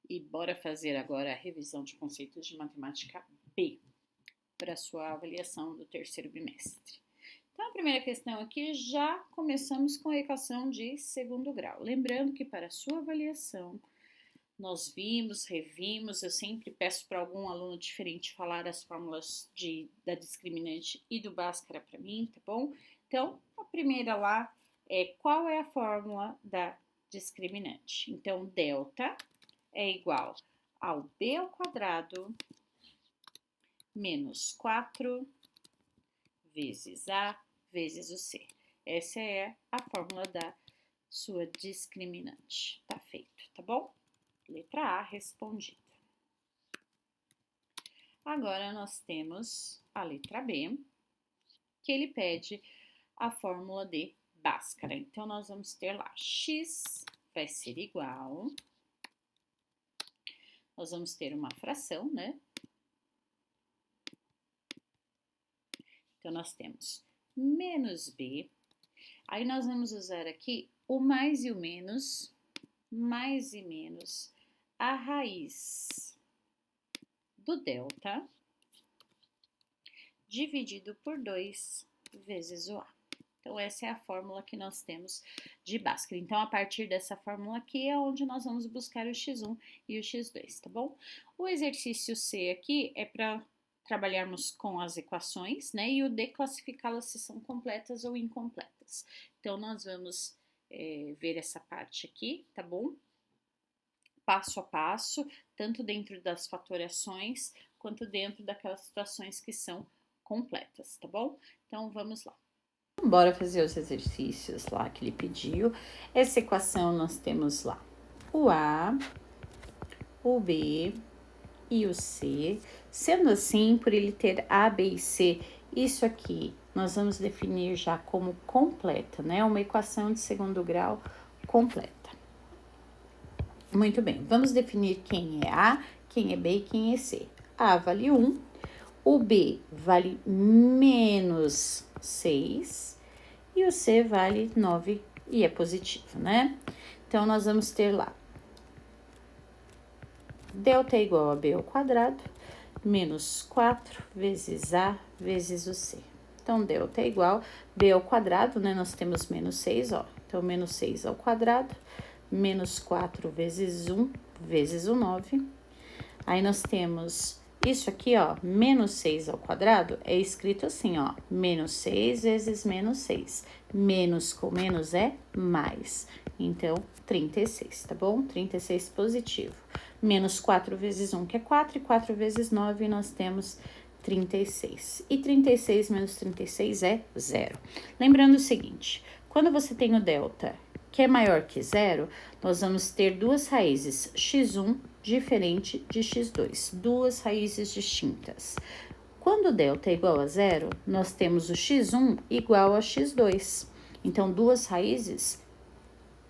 E bora fazer agora a revisão de conceitos de matemática B para a sua avaliação do terceiro bimestre. Então, a primeira questão aqui, já começamos com a equação de segundo grau. Lembrando que para a sua avaliação, nós vimos, revimos, eu sempre peço para algum aluno diferente falar as fórmulas da discriminante e do Bhaskara para mim, tá bom? Então, a primeira lá é qual é a fórmula da discriminante. Então, delta é igual ao b ao quadrado menos 4 vezes a vezes o c. Essa é a fórmula da sua discriminante. Tá feito, tá bom? Letra A respondida. Agora nós temos a letra B, que ele pede a fórmula de Bhaskara. Então, nós vamos ter lá x vai ser igual, nós vamos ter uma fração, né? Então, nós temos menos b, aí nós vamos usar aqui o mais e o menos, mais e menos, a raiz do delta dividido por 2 vezes o a. Então, essa é a fórmula que nós temos de Bhaskara. Então, a partir dessa fórmula aqui é onde nós vamos buscar o x1 e o x2, tá bom? O exercício C aqui é para trabalharmos com as equações, né? E o D classificá-las se são completas ou incompletas. Então, nós vamos ver essa parte aqui, tá bom? Passo a passo, tanto dentro das fatorações, quanto dentro daquelas situações que são completas, tá bom? Então, vamos lá. Bora fazer os exercícios lá que ele pediu. Essa equação nós temos lá o A, o B e o C. Sendo assim, por ele ter A, B e C, isso aqui nós vamos definir já como completa, né? Uma equação de segundo grau completa. Muito bem, vamos definir quem é A, quem é B e quem é C. A vale 1, o B vale menos 6 e o C vale 9 e é positivo, né? Então, nós vamos ter lá delta é igual a b ao quadrado menos 4 vezes a vezes o c. Então, delta é igual a b ao quadrado, né? Nós temos menos 6, ó. Então, menos 6 ao quadrado menos 4 vezes 1 vezes o 9. Aí, nós temos isso aqui, ó, menos 6 ao quadrado, é escrito assim, ó, menos 6 vezes menos 6. Menos com menos é mais. Então, 36, tá bom? 36 positivo. Menos 4 vezes 1, que é 4, e 4 vezes 9, nós temos 36. E 36 menos 36 é 0. Lembrando o seguinte, quando você tem o delta que é maior que 0, nós vamos ter duas raízes, x1 diferente de x2, duas raízes distintas. Quando delta é igual a 0, nós temos o x1 igual a x2. Então, duas raízes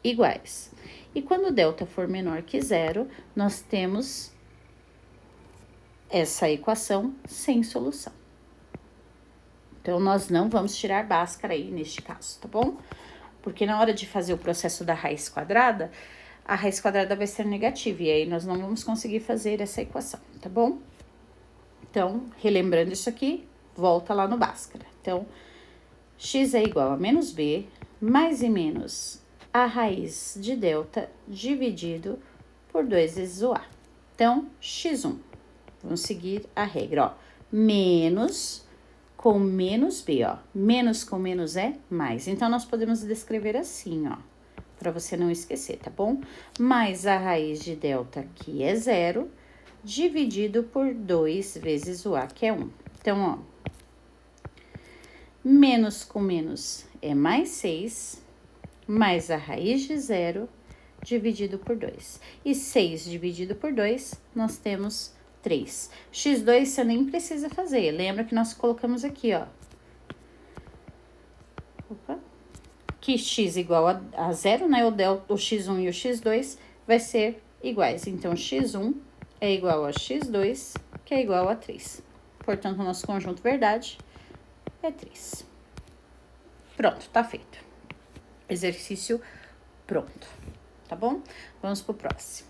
iguais. E quando delta for menor que 0, nós temos essa equação sem solução. Então, nós não vamos tirar Bhaskara aí neste caso, tá bom? Porque na hora de fazer o processo da raiz quadrada, a raiz quadrada vai ser negativa, e aí nós não vamos conseguir fazer essa equação, tá bom? Então, relembrando isso aqui, volta lá no Bhaskara. Então, x é igual a menos b, mais e menos a raiz de delta dividido por 2 vezes o a. Então, x1, vamos seguir a regra, ó, menos com menos b, ó, menos com menos é mais. Então, nós podemos descrever assim, ó, para você não esquecer, tá bom? Mais a raiz de delta, que é 0, dividido por 2 vezes o a, que é 1. Então, ó, menos com menos é mais 6, mais a raiz de 0, dividido por 2. E 6 dividido por 2, nós temos 3. x2 você nem precisa fazer, lembra que nós colocamos aqui, ó. Opa. Que x igual a 0, né? O x1 e o x2 vai ser iguais. Então, x1 é igual a x2, que é igual a 3. Portanto, o nosso conjunto verdade é 3. Pronto, tá feito. Exercício pronto, tá bom? Vamos pro próximo.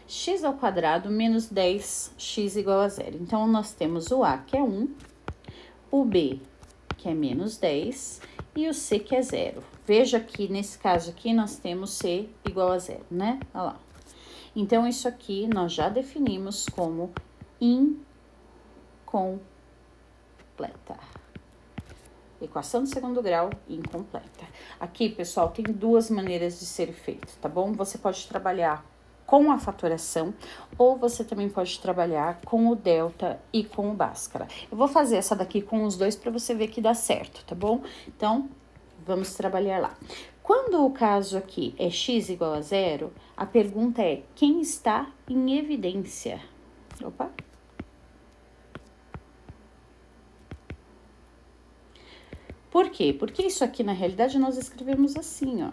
x ao quadrado menos 10x igual a zero. Então, nós temos o a, que é 1, o b, que é menos 10, e o c, que é 0. Veja que, nesse caso aqui, nós temos c igual a 0, né? Olha lá. Então, isso aqui nós já definimos como incompleta. Equação de segundo grau incompleta. Aqui, pessoal, tem duas maneiras de ser feito, tá bom? Você pode trabalhar com a fatoração, ou você também pode trabalhar com o delta e com o Bhaskara. Eu vou fazer essa daqui com os dois para você ver que dá certo, tá bom? Então, vamos trabalhar lá. Quando o caso aqui é x igual a zero, a pergunta é quem está em evidência? Opa! Por quê? Porque isso aqui, na realidade, nós escrevemos assim, ó.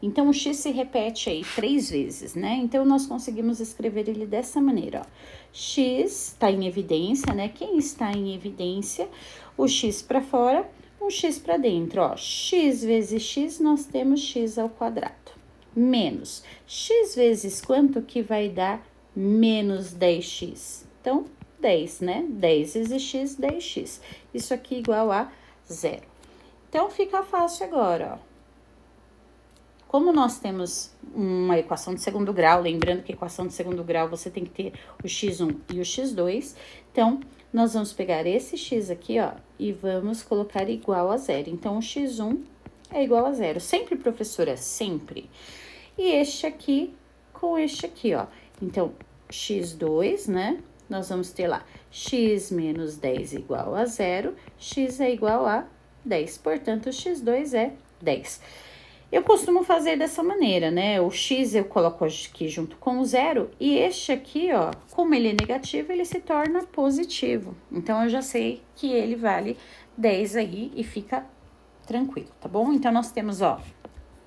Então, o x se repete aí 3 vezes, né? Então, nós conseguimos escrever ele dessa maneira, ó. X está em evidência, né? Quem está em evidência? O x para fora, o x para dentro, ó. X vezes x, nós temos x ao quadrado. Menos x vezes quanto que vai dar menos 10x? Então, 10, né? 10 vezes x, 10x. Isso aqui igual a zero. Então, fica fácil agora, ó. Como nós temos uma equação de segundo grau, lembrando que equação de segundo grau você tem que ter o x1 e o x2, então, nós vamos pegar esse x aqui, ó, e vamos colocar igual a zero. Então, o x1 é igual a zero. Sempre, professora, sempre. E este aqui com este aqui, ó. Então, x2, né, nós vamos ter lá x menos 10 igual a zero, x é igual a 10. Portanto, o x2 é 10. Eu costumo fazer dessa maneira, né? O x eu coloco aqui junto com o zero, e este aqui, ó, como ele é negativo, ele se torna positivo. Então, eu já sei que ele vale 10 aí e fica tranquilo, tá bom? Então, nós temos, ó,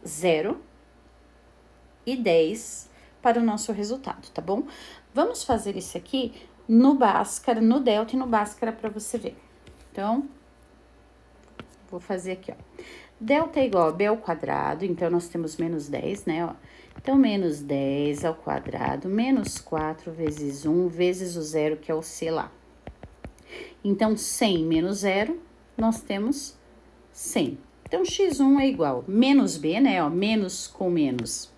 0 e 10 para o nosso resultado, tá bom? Vamos fazer isso aqui no Bhaskara, no delta e no Bhaskara para você ver. Então, vou fazer aqui, ó. Delta é igual a b ao quadrado, então, nós temos menos 10, né, ó. Então, menos 10 ao quadrado, menos 4 vezes 1, vezes o zero, que é o c lá. Então, 100 menos 0, nós temos 100. Então, x1 é igual menos b, né, ó, menos com menos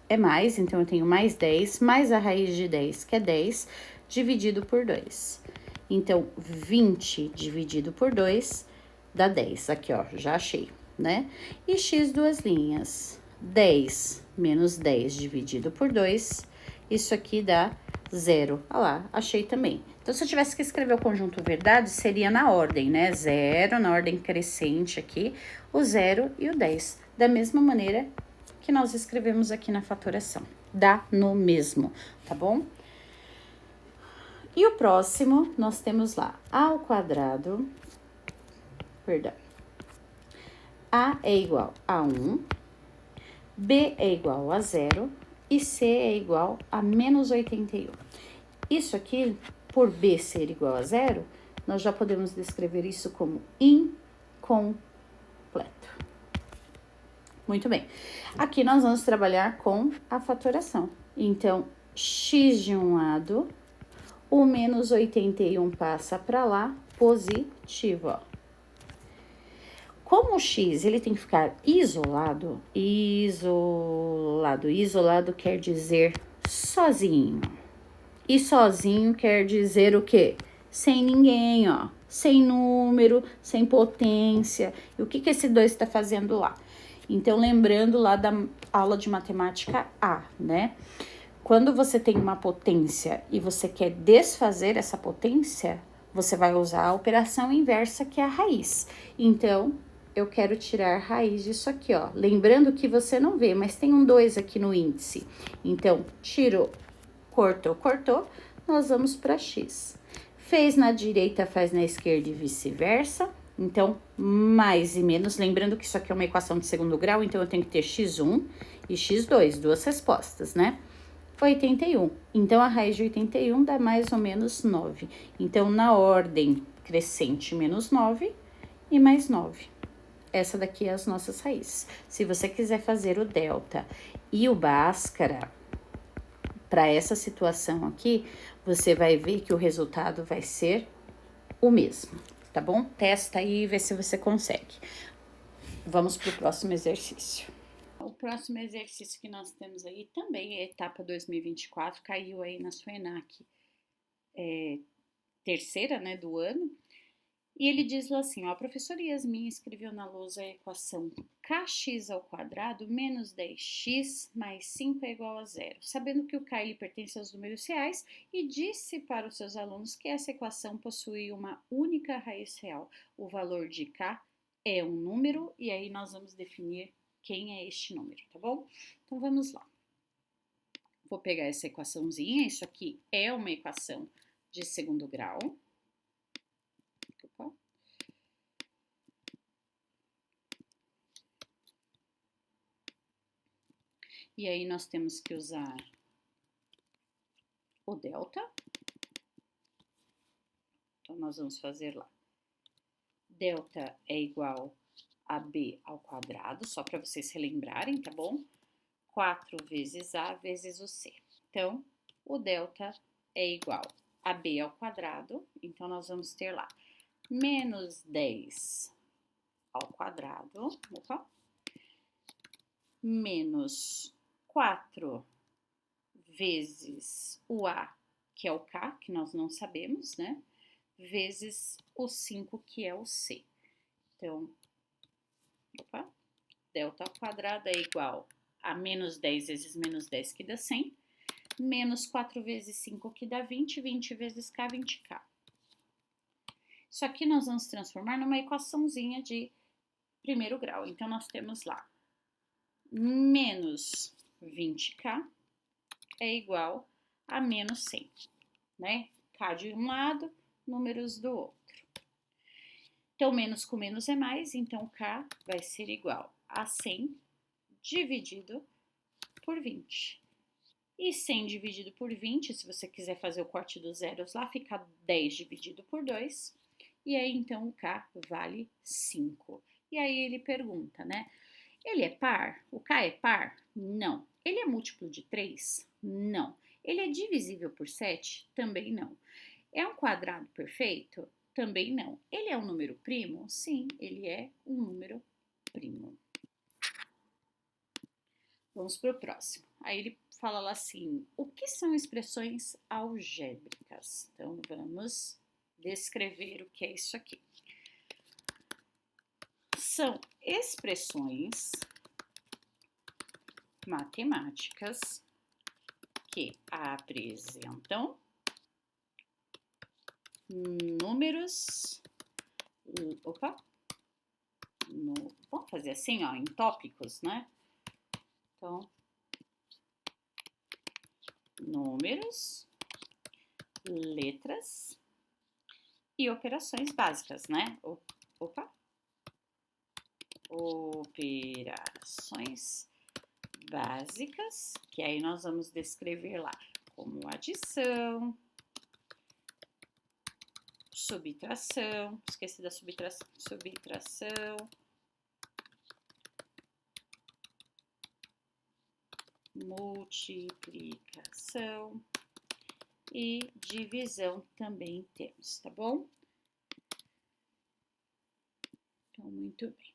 é mais, então, eu tenho mais 10, mais a raiz de 10, que é 10, dividido por 2. Então, 20 dividido por 2 dá 10. Aqui, ó, já achei, né? E x duas linhas. 10 menos 10 dividido por 2, isso aqui dá 0. Olha lá, achei também. Então, se eu tivesse que escrever o conjunto verdade, seria na ordem, né? 0, na ordem crescente aqui, o 0 e o 10. Da mesma maneira que nós escrevemos aqui na fatoração. Dá no mesmo, tá bom? E o próximo, nós temos lá a ao quadrado, perdão, a é igual a 1, b é igual a 0 e c é igual a menos 81. Isso aqui, por b ser igual a 0, nós já podemos descrever isso como incompleto. Muito bem. Aqui nós vamos trabalhar com a fatoração. Então, x de um lado, o menos 81 passa para lá, positivo, ó. Como o x, ele tem que ficar isolado, isolado quer dizer sozinho. E sozinho quer dizer o quê? Sem ninguém, ó. Sem número, sem potência. E o que que esse 2 está fazendo lá? Então, lembrando lá da aula de matemática A, né? Quando você tem uma potência e você quer desfazer essa potência, você vai usar a operação inversa, que é a raiz. Então, eu quero tirar a raiz disso aqui, ó. Lembrando que você não vê, mas tem um 2 aqui no índice. Então, tirou, cortou, cortou, nós vamos para x. Fez na direita, faz na esquerda e vice-versa. Então, mais e menos, lembrando que isso aqui é uma equação de segundo grau, então eu tenho que ter x1 e x2, duas respostas, né? 81. Então, a raiz de 81 dá mais ou menos 9. Então, na ordem crescente, menos 9 e mais 9. essa daqui é as nossas raízes. Se você quiser fazer o delta e o Bhaskara para essa situação aqui, você vai ver que o resultado vai ser o mesmo, tá bom? Testa aí e vê se você consegue. Vamos para o próximo exercício. O próximo exercício que nós temos aí também é etapa 2024, caiu aí na sua ENAC terceira, né, do ano. E ele diz assim, ó, a professora Yasmin escreveu na lousa a equação kx ao quadrado menos 10x mais 5 é igual a zero, sabendo que o k ele pertence aos números reais e disse para os seus alunos que essa equação possui uma única raiz real. O valor de k é um número e aí nós vamos definir quem é este número, tá bom? Então vamos lá. Vou pegar essa equaçãozinha, isso aqui é uma equação de segundo grau. Opa. E aí nós temos que usar o delta. Então nós vamos fazer lá. Delta é igual a b ao quadrado, só para vocês relembrarem, tá bom? 4 vezes a vezes o c. Então, o delta é igual a b ao quadrado, então nós vamos ter lá menos 10 ao quadrado, opa, menos 4 vezes o a, que é o k, que nós não sabemos, né? Vezes o 5, que é o c. Então, opa, delta ao quadrado é igual a menos 10 vezes menos 10, que dá 100, menos 4 vezes 5, que dá 20, 20 vezes k, 20k. Isso aqui nós vamos transformar numa equaçãozinha de primeiro grau. Então, nós temos lá menos 20k é igual a menos 100, né? K de um lado, números do outro. Então, menos com menos é mais, então K vai ser igual a 100 dividido por 20. E 100 dividido por 20, se você quiser fazer o corte dos zeros lá, fica 10 dividido por 2. E aí, então, o K vale 5. E aí ele pergunta, né? Ele é par? O K é par? Não. Ele é múltiplo de 3? Não. Ele é divisível por 7? Também não. É um quadrado perfeito? Também não. Ele é um número primo? Sim, ele é um número primo. Vamos para o próximo. Aí ele fala lá assim, o que são expressões algébricas? Então, vamos descrever o que é isso aqui. São expressões matemáticas que apresentam números, vamos fazer assim, ó, em tópicos, né? Então, números, letras e operações básicas, né? Operações básicas, que aí nós vamos descrever lá como adição, subtração, esqueci da subtração, multiplicação e divisão também temos, tá bom? Então, muito bem.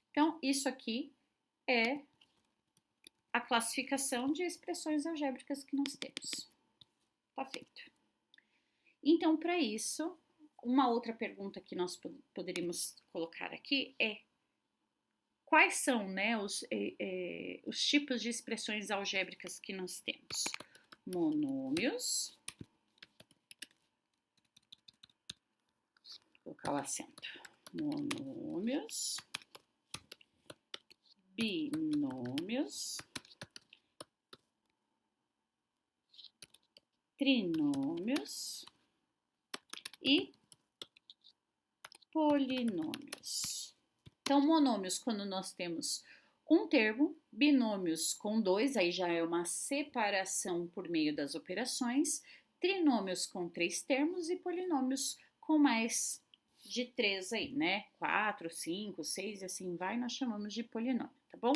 Então, isso aqui é a classificação de expressões algébricas que nós temos. Tá feito. Então, para isso, uma outra pergunta que nós poderíamos colocar aqui é quais são, né, os tipos de expressões algébricas que nós temos? Monômios, vou colocar o acento, monômios, binômios, trinômios e polinômios. Então, monômios, quando nós temos um termo, binômios com 2, aí já é uma separação por meio das operações, trinômios com 3 termos e polinômios com mais de 3 aí, né? 4, 5, 6 e assim vai, nós chamamos de polinômio, tá bom?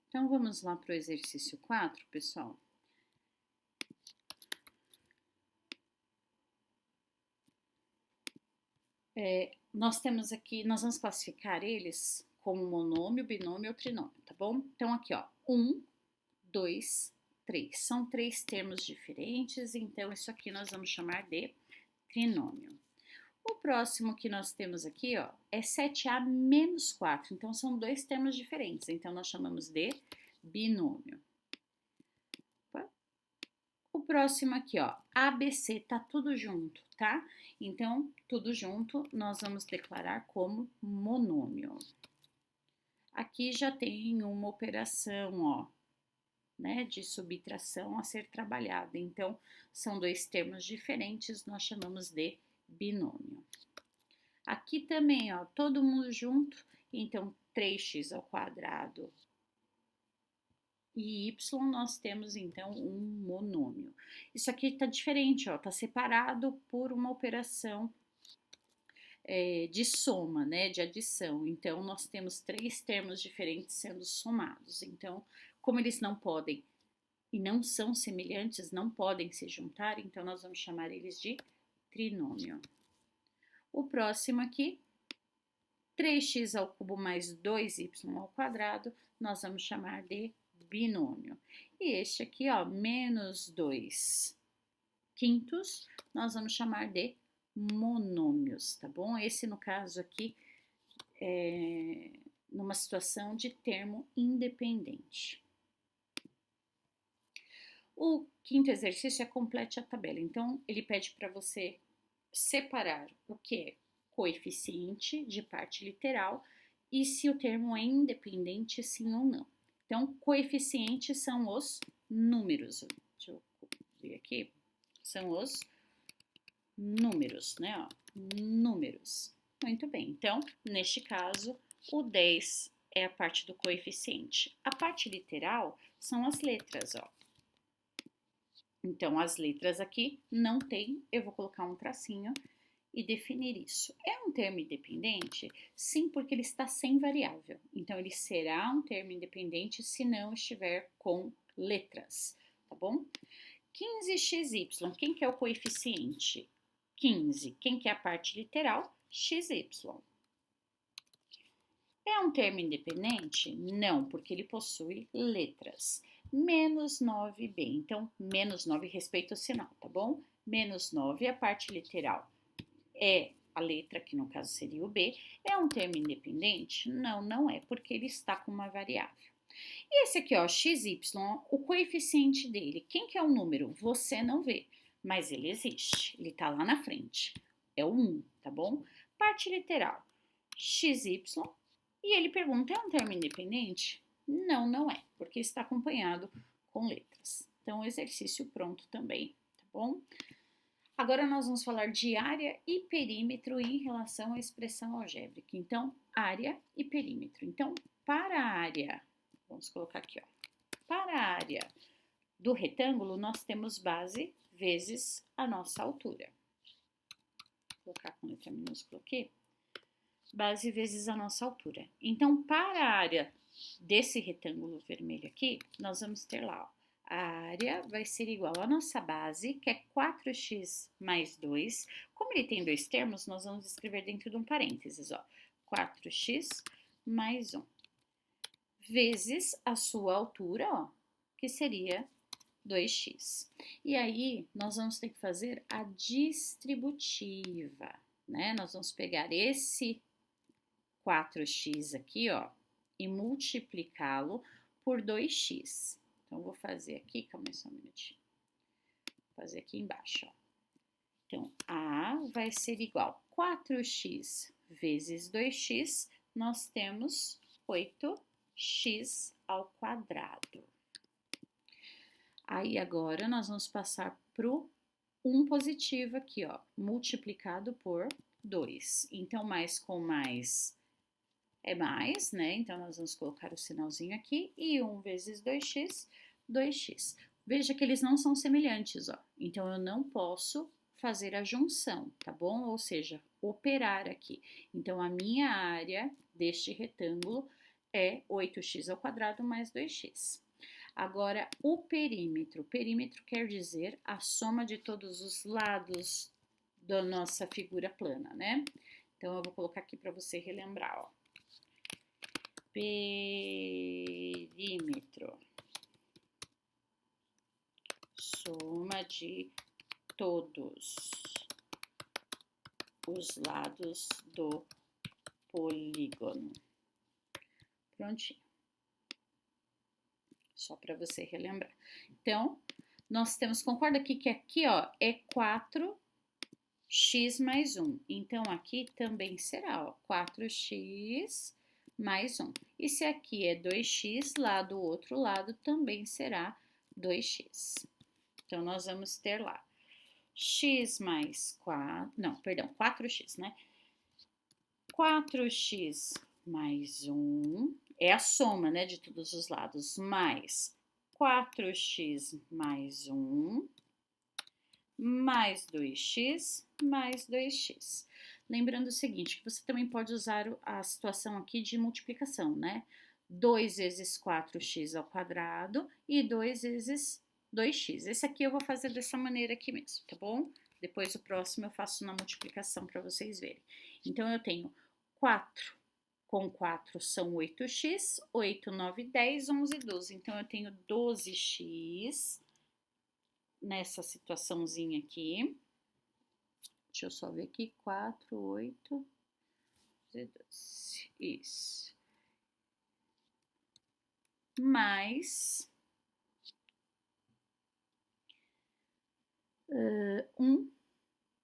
Então, vamos lá para o exercício 4, pessoal. Nós temos aqui, nós vamos classificar eles como monômio, binômio ou trinômio, tá bom? Então, aqui, ó, 1, 2, 3. São 3 termos diferentes, então isso aqui nós vamos chamar de trinômio. O próximo que nós temos aqui, ó, é 7a menos 4. Então, são 2 termos diferentes. Então, nós chamamos de binômio. O próximo aqui, ó, ABC, tá tudo junto, tá? Então, tudo junto, nós vamos declarar como monômio. Aqui já tem uma operação, ó, né, de subtração a ser trabalhada. Então, são 2 termos diferentes, nós chamamos de binômio. Aqui também, ó, todo mundo junto, então 3x ao quadrado e y, nós temos então um monômio. Isso aqui tá diferente, ó, tá separado por uma operação de soma, né, de adição. Então, nós temos 3 termos diferentes sendo somados. Então, como eles não podem e não são semelhantes, não podem se juntar, então nós vamos chamar eles de trinômio. O próximo aqui, 3x ao cubo mais 2y ao quadrado, nós vamos chamar de binômio. E este aqui, ó, menos 2 quintos, nós vamos chamar de monômios, tá bom? Esse, no caso aqui, é numa situação de termo independente. O quinto exercício é complete a tabela. Então, ele pede para você separar o que é coeficiente de parte literal e se o termo é independente, sim ou não. Então, coeficientes são os números. Deixa eu ver aqui. São os números, né? Ó, números. Muito bem. Então, neste caso, o 10 é a parte do coeficiente. A parte literal são as letras, ó. Então, as letras aqui não tem, eu vou colocar um tracinho e definir isso. É um termo independente? Sim, porque ele está sem variável. Então, ele será um termo independente se não estiver com letras, tá bom? 15xy, quem que é o coeficiente? 15. Quem que é a parte literal? xy. É um termo independente? Não, porque ele possui letras. Menos 9b, então, menos 9 respeita o sinal, tá bom? Menos 9, a parte literal é a letra, que no caso seria o B. É um termo independente? Não, não é, porque ele está com uma variável. E esse aqui, ó, xy, o coeficiente dele, quem que é o número? Você não vê, mas ele existe, ele tá lá na frente. É o 1, tá bom? Parte literal, xy, e ele pergunta, é um termo independente? Não, não é, porque está acompanhado com letras. Então, exercício pronto também, tá bom? Agora, nós vamos falar de área e perímetro em relação à expressão algébrica. Então, área e perímetro. Então, para a área, vamos colocar aqui, ó. Para a área do retângulo, nós temos base vezes a nossa altura. Vou colocar com letra minúscula aqui. Base vezes a nossa altura. Então, para a área desse retângulo vermelho aqui, nós vamos ter lá, ó, a área vai ser igual à nossa base, que é 4x mais 2. Como ele tem 2 termos, nós vamos escrever dentro de um parênteses, ó, 4x mais 1. Vezes a sua altura, ó, que seria 2x. E aí, nós vamos ter que fazer a distributiva, né? Nós vamos pegar esse 4x aqui, ó, e multiplicá-lo por 2x. Então, vou fazer aqui, calma aí só um minutinho. Vou fazer aqui embaixo, ó. Então, A vai ser igual a 4x vezes 2x, nós temos 8x ao quadrado. Aí, agora, nós vamos passar pro 1 positivo aqui, ó, multiplicado por 2. Então, mais com mais é mais, né? Então, nós vamos colocar o sinalzinho aqui. E 1 vezes 2x, 2x. Veja que eles não são semelhantes, ó. Então, eu não posso fazer a junção, tá bom? Ou seja, operar aqui. Então, a minha área deste retângulo é 8x² mais 2x. Agora, o perímetro. O perímetro quer dizer a soma de todos os lados da nossa figura plana, né? Então, eu vou colocar aqui para você relembrar, ó. Perímetro. Soma de todos os lados do polígono. Prontinho. Só para você relembrar. Então, nós temos, concorda aqui que aqui, ó, é 4x mais 1. Então, aqui também será, ó, 4x mais 1. E se aqui é 2x, lá do outro lado também será 2x. Então, nós vamos ter lá x mais 4, não, perdão, 4x, né? 4x mais 1, é a soma, né, de todos os lados, mais 4x mais 1, mais 2x, mais 2x. Lembrando o seguinte, que você também pode usar a situação aqui de multiplicação, né? 2 vezes 4x² e 2 vezes 2x. Esse aqui eu vou fazer dessa maneira aqui mesmo, tá bom? Depois o próximo eu faço na multiplicação para vocês verem. Então, eu tenho 4 com 4 são 8x, 8, 9, 10, 11, 12. Então, eu tenho 12x nessa situaçãozinha aqui. Deixa eu só ver aqui, 4, 8, 12, isso. Mais 1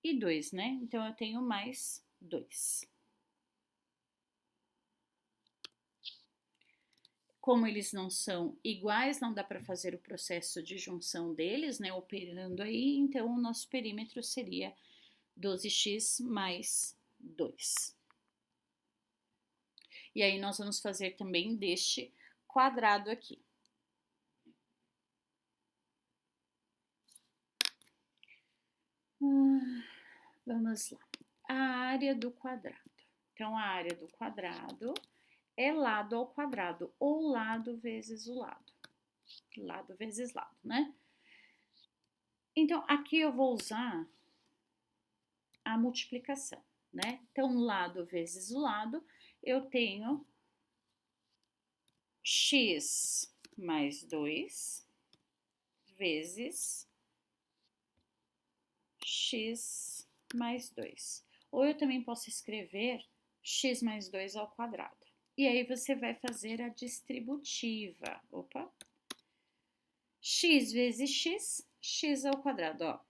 e 2, né? Então, eu tenho mais 2. Como eles não são iguais, não dá para fazer o processo de junção deles, né? Operando aí, então, o nosso perímetro seria 12x mais 2. E aí, nós vamos fazer também deste quadrado aqui. Vamos lá. A área do quadrado. Então, a área do quadrado é lado ao quadrado, ou lado vezes o lado. Lado vezes lado, né? Então, aqui eu vou usar a multiplicação, né? Então, lado vezes o lado, eu tenho x mais 2 vezes x mais 2. Ou eu também posso escrever x mais 2 ao quadrado. E aí, você vai fazer a distributiva. Opa! X vezes x, x ao quadrado, ó.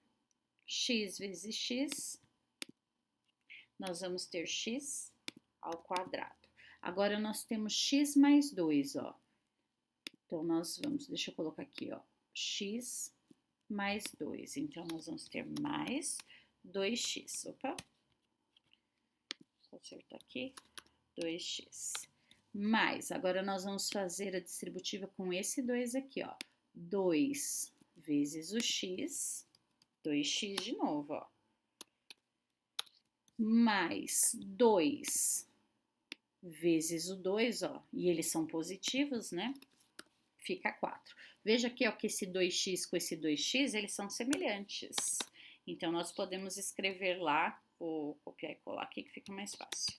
X vezes x, nós vamos ter x ao quadrado. Agora, nós temos x mais 2, ó. Então, nós vamos, deixa eu colocar aqui, ó, x mais 2. Então, nós vamos ter mais 2x. Opa! Vou acertar aqui, 2x. Mais, agora nós vamos fazer a distributiva com esse 2 aqui, ó. 2 vezes o x, 2x de novo, ó. Mais 2 vezes o 2, ó. E eles são positivos, né? Fica 4. Veja aqui, ó, que esse 2x com esse 2x, eles são semelhantes. Então, nós podemos escrever lá, vou copiar e colar aqui que fica mais fácil.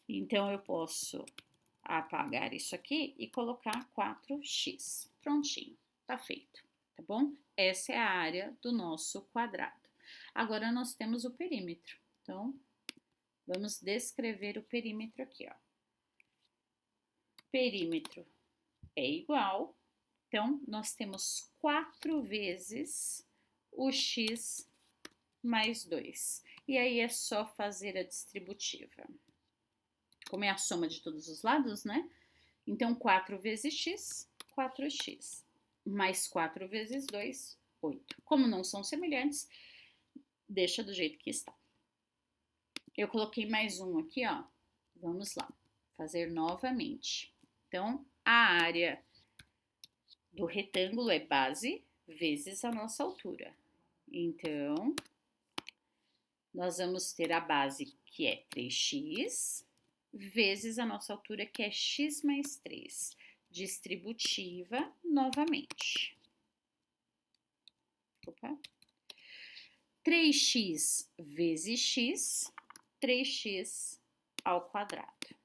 Então, eu posso apagar isso aqui e colocar 4x. Prontinho, tá feito, tá bom? Essa é a área do nosso quadrado. Agora, nós temos o perímetro. Então, vamos descrever o perímetro aqui, ó. Perímetro é igual, então, nós temos 4 vezes o x mais 2. E aí, é só fazer a distributiva. Como é a soma de todos os lados, né? Então, 4 vezes x, 4x. Mais 4 vezes 2, 8. Como não são semelhantes, deixa do jeito que está. Eu coloquei mais um aqui, ó. Vamos lá, fazer novamente. Então, a área do retângulo é base vezes a nossa altura. Então, nós vamos ter a base, que é 3x, vezes a nossa altura, que é x mais 3. Distributiva novamente. Opa. 3x vezes x, 3x ao quadrado.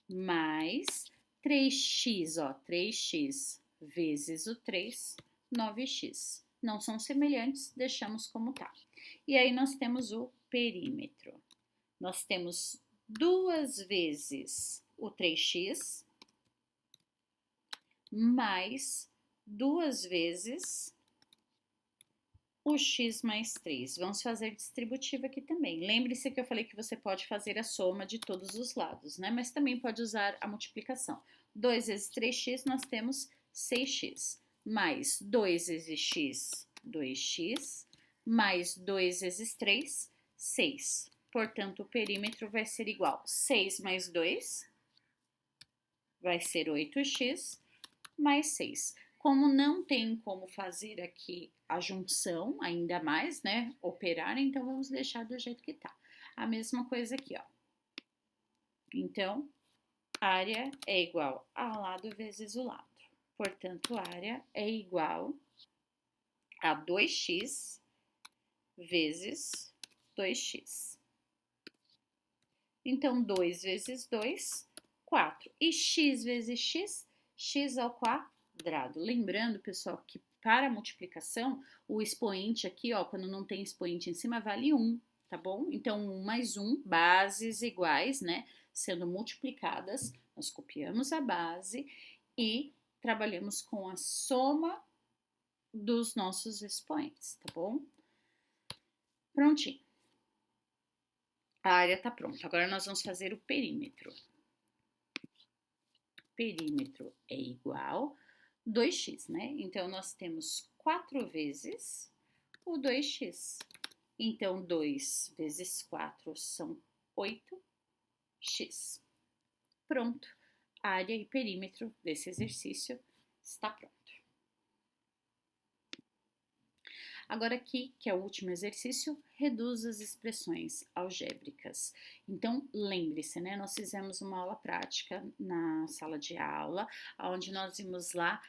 Mais 3x, ó, 3x vezes o 3, 9x. Não são semelhantes, deixamos como tá. E aí nós temos o perímetro. Nós temos 2 vezes o 3x, mais 2 vezes o x mais 3. Vamos fazer distributiva aqui também. Lembre-se que eu falei que você pode fazer a soma de todos os lados, né? Mas também pode usar a multiplicação. 2 vezes 3x, nós temos 6x. Mais 2 vezes x, 2x. Mais 2 vezes 3, 6. Portanto, o perímetro vai ser igual. 6 mais 2 vai ser 8x mais 6. Como não tem como fazer aqui a junção, ainda mais, né, operar, então vamos deixar do jeito que tá. A mesma coisa aqui, ó. Então, área é igual a lado vezes o lado. Portanto, área é igual a 2x vezes 2x. Então, 2 vezes 2, 4. E x vezes x, x ao quadrado. Lembrando, pessoal, que para multiplicação, o expoente aqui, ó, quando não tem expoente em cima, vale 1, tá bom? Então, 1 mais 1, bases iguais, né? Sendo multiplicadas, nós copiamos a base e trabalhamos com a soma dos nossos expoentes, tá bom? Prontinho. A área tá pronta. Agora nós vamos fazer o perímetro. Perímetro é igual 2x, né? Então, nós temos 4 vezes o 2x. Então, 2 vezes 4 são 8x. Pronto. Área e perímetro desse exercício está pronto. Agora aqui, que é o último exercício, reduz as expressões algébricas. Então, lembre-se, né? Nós fizemos uma aula prática na sala de aula, onde nós vimos lá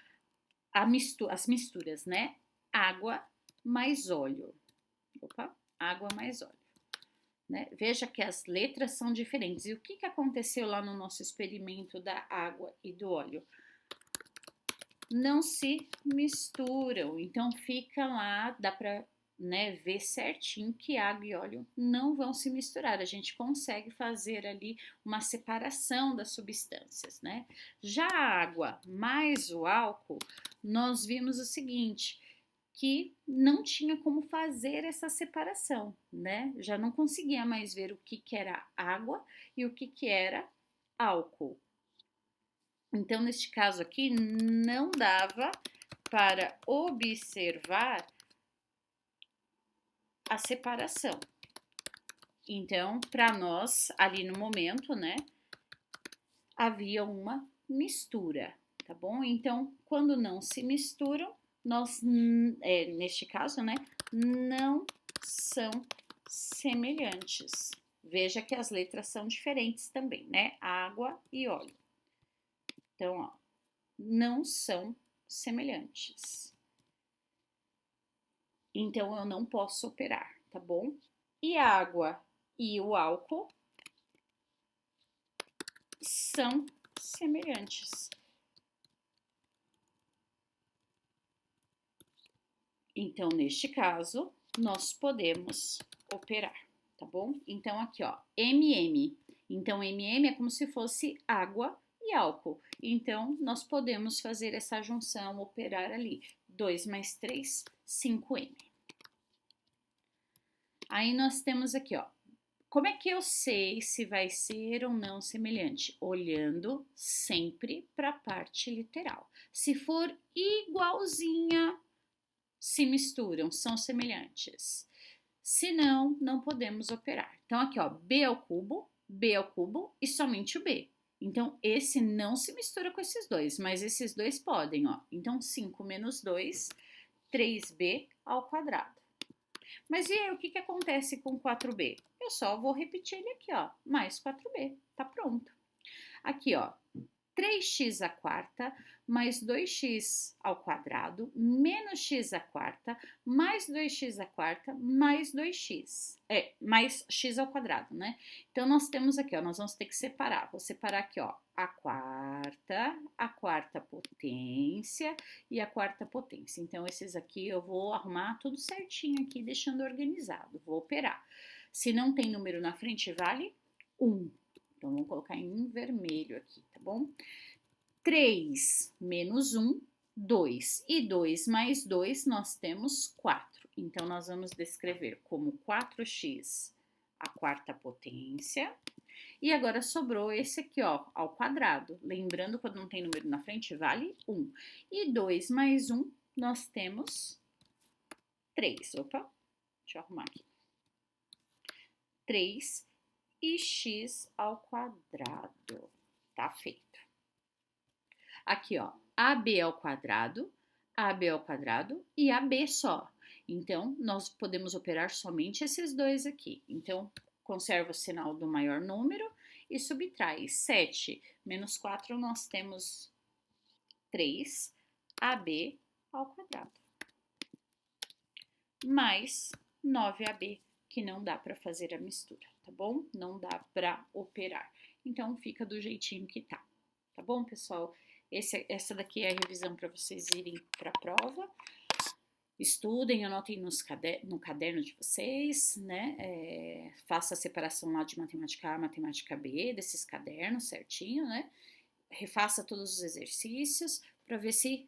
as misturas, né? Água mais óleo. Opa, água mais óleo. Né? Veja que as letras são diferentes. E o que aconteceu lá no nosso experimento da água e do óleo? Não se misturam, então fica lá, dá para, né, ver certinho que água e óleo não vão se misturar. A gente consegue fazer ali uma separação das substâncias, né? Já a água mais o álcool, nós vimos o seguinte, que não tinha como fazer essa separação, né? Já não conseguia mais ver o que era água e o que era álcool. Então, neste caso aqui, não dava para observar a separação. Então, para nós, ali no momento, né, havia uma mistura, tá bom? Então, quando não se misturam, nós, neste caso, né, não são semelhantes. Veja que as letras são diferentes também, né? Água e óleo. Então, ó, não são semelhantes. Então, eu não posso operar, tá bom? E a água e o álcool são semelhantes. Então, neste caso, nós podemos operar, tá bom? Então, aqui, ó, MM. Então, MM é como se fosse água e álcool. Então, nós podemos fazer essa junção, operar ali. 2 mais 3, 5M. Aí, nós temos aqui, ó. Como é que eu sei se vai ser ou não semelhante? Olhando sempre para a parte literal. Se for igualzinha, se misturam, são semelhantes. Se não, não podemos operar. Então, aqui, ó, B ao cubo e somente o B. Então, esse não se mistura com esses dois, mas esses dois podem, ó. Então, 5 menos 2, 3b ao quadrado. Mas e aí, o que que acontece com 4b? Eu só vou repetir ele aqui, ó, mais 4b, tá pronto. Aqui, ó, 3x à quarta mais 2x ao quadrado menos x à quarta mais 2x à quarta mais 2x. Mais x ao quadrado, né? Então, nós temos aqui, ó, nós vamos ter que separar. Vou separar aqui, ó, a quarta potência e a quarta potência. Então, esses aqui eu vou arrumar tudo certinho aqui, deixando organizado. Vou operar. Se não tem número na frente, vale 1. Então, vamos colocar em vermelho aqui, tá bom? 3 menos 1, 2. E 2 mais 2, nós temos 4. Então, nós vamos descrever como 4x à quarta potência. E agora sobrou esse aqui, ó, ao quadrado. Lembrando, quando não tem número na frente, vale 1. E 2 mais 1, nós temos 3. Opa, deixa eu arrumar aqui. 3 e x ao quadrado. Tá feito. Aqui, ó, AB ao quadrado e AB só. Então, nós podemos operar somente esses dois aqui. Então, conserva o sinal do maior número e subtrai. 7 menos 4, nós temos 3 AB ao quadrado. Mais 9AB, que não dá para fazer a mistura, tá bom? Não dá para operar. Então, fica do jeitinho que tá bom, pessoal? Essa daqui é a revisão para vocês irem para a prova. Estudem, anotem no caderno de vocês, né? Faça a separação lá de matemática A, matemática B, desses cadernos certinho, né? Refaça todos os exercícios para ver se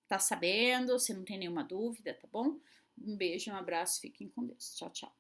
tá sabendo, se não tem nenhuma dúvida, tá bom? Um beijo, um abraço, fiquem com Deus. Tchau, tchau.